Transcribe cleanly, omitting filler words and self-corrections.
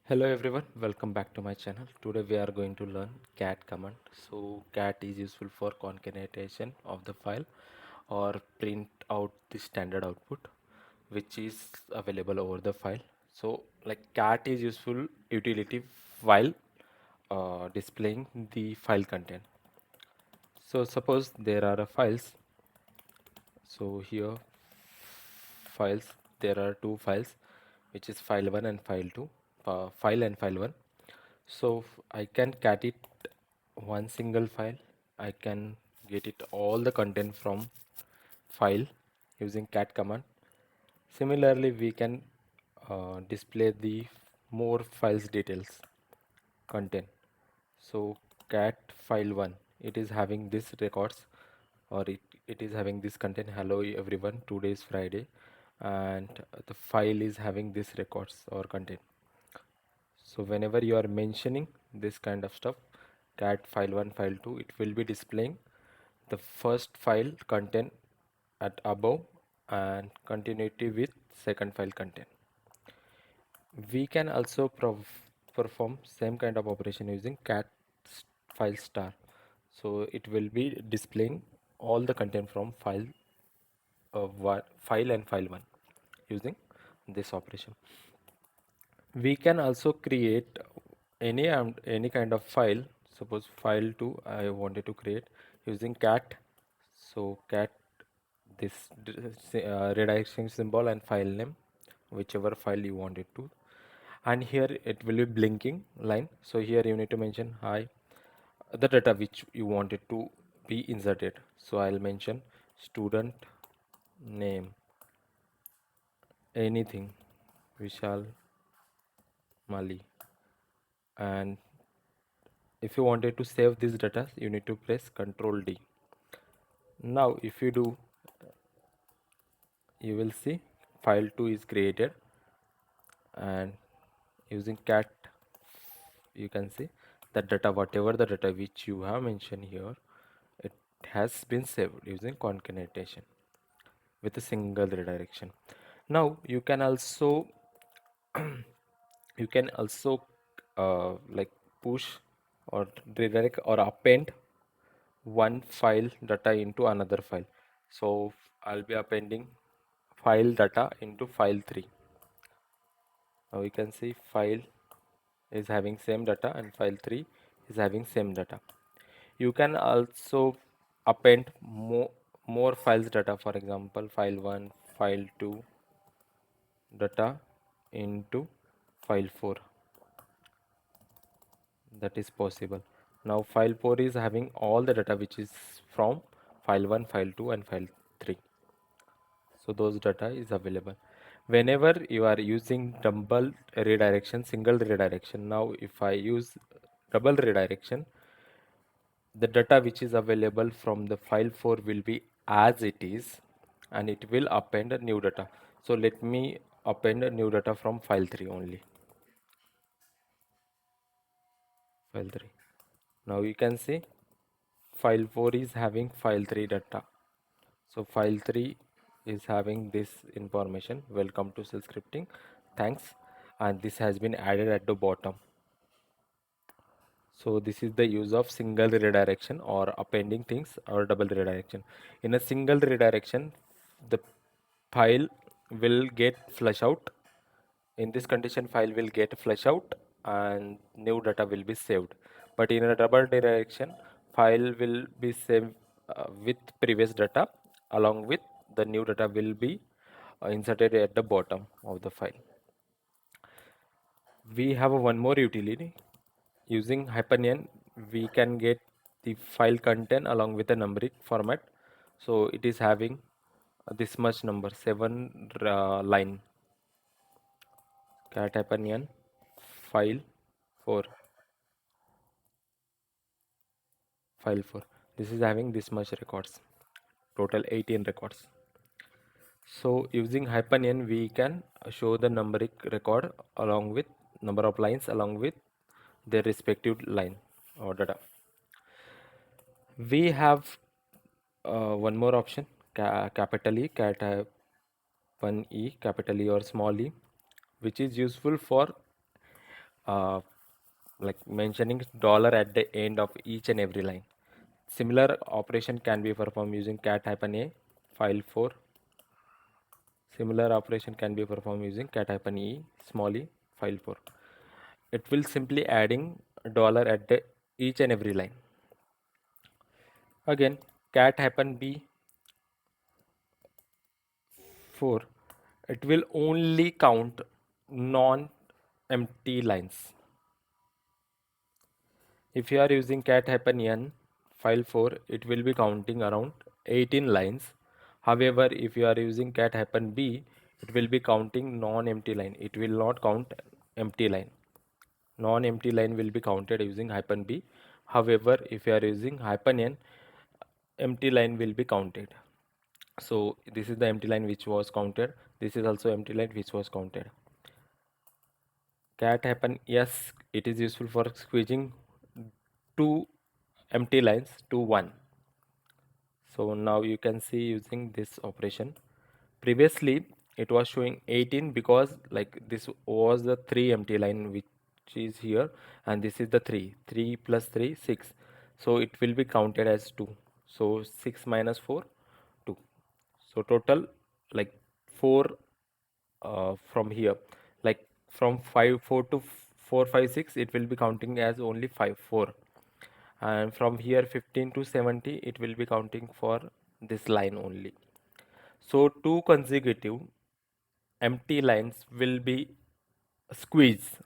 Hello everyone, welcome back to my channel. Today we are going to learn cat command. So cat is useful for concatenation of the file or print out the standard output which is available over the file. So like cat is useful utility while displaying the file content. So suppose there are files. So here files, there are two files which is file 1 and file 2, file and file 1. So I can cat it one single file. I can get it all the content from file using cat command. Similarly, we can display the more files details content. So cat file 1, it is having this records, or it is having this content. Hello everyone, today is Friday, and the file is having this records or content. So whenever you are mentioning this kind of stuff, cat file 1 file 2, it will be displaying the first file content at above and continuity with second file content. We can also perform same kind of operation using cat file star. So it will be displaying all the content from file and file 1 using this operation. We can also create any kind of file. Suppose file 2 I wanted to create using cat. So cat this redirection symbol and file name, whichever file you wanted to, and here it will be blinking line. So here you need to mention hi, the data which you wanted to be inserted. So I'll mention student name, anything, Vishal Mali. And if you wanted to save this data, you need to press Ctrl D. Now if you do, you will see file 2 is created, and using cat you can see that data, whatever the data which you have mentioned here, it has been saved using concatenation with a single redirection. Now you can also you can also like push or redirect or append one file data into another file. So I'll be appending file data into file 3. Now you can see file is having same data and file 3 is having same data. You can also append more files data, for example file 1, file 2 data into file 4. That is possible. Now file 4 is having all the data which is from file 1, file 2 and file 3. So those data is available. Whenever you are using double redirection, single redirection, now if I use double redirection, the data which is available from the file 4 will be as it is, and it will append a new data. So let me append a new data from file 3 only. File 3. Now you can see file 4 is having file 3 data. So file 3 is having this information. Welcome to shell scripting. Thanks. And this has been added at the bottom. So this is the use of single redirection or appending things or double redirection. In a single redirection, the file will get flush out. In this condition, file will get flush out and new data will be saved. But in a double redirection, file will be saved with previous data, along with the new data will be inserted at the bottom of the file. We have one more utility. Using hyphen we can get the file content along with a numeric format. So it is having this much number, 7 line. Cat hyphen file 4, file 4. This is having this much records, total 18 records. So using hyphen n we can show the numeric record along with number of lines along with their respective line or data. We have one more option, capital E, cat one E, capital E or small e, which is useful for uh, like mentioning dollar at the end of each and every line. Similar operation can be performed using cat hyphen a file 4. Similar operation can be performed using cat hyphen e small e file 4. It will simply adding dollar at the each and every line. Again, cat hyphen b 4, it will only count non empty lines. If you are using cat hyphen n file 4, it will be counting around 18 lines. However, if you are using cat hyphen b, it will be counting non-empty line. It will not count empty line. Non-empty line will be counted using hyphen b. However, if you are using hyphen n, empty line will be counted. So this is the empty line which was counted. This is also empty line which was counted. Cat happen, yes, it is useful for squeezing two empty lines to one. So now you can see using this operation. Previously it was showing 18 because like this was the 3 empty line which is here, and this is the 3 plus 3 6, so it will be counted as 2. So 6 minus 4 2, so total like 4 from here, like from 5 4 to 4 5 6 it will be counting as only 5 4, and from here 15 to 70 it will be counting for this line only. So two consecutive empty lines will be squeezed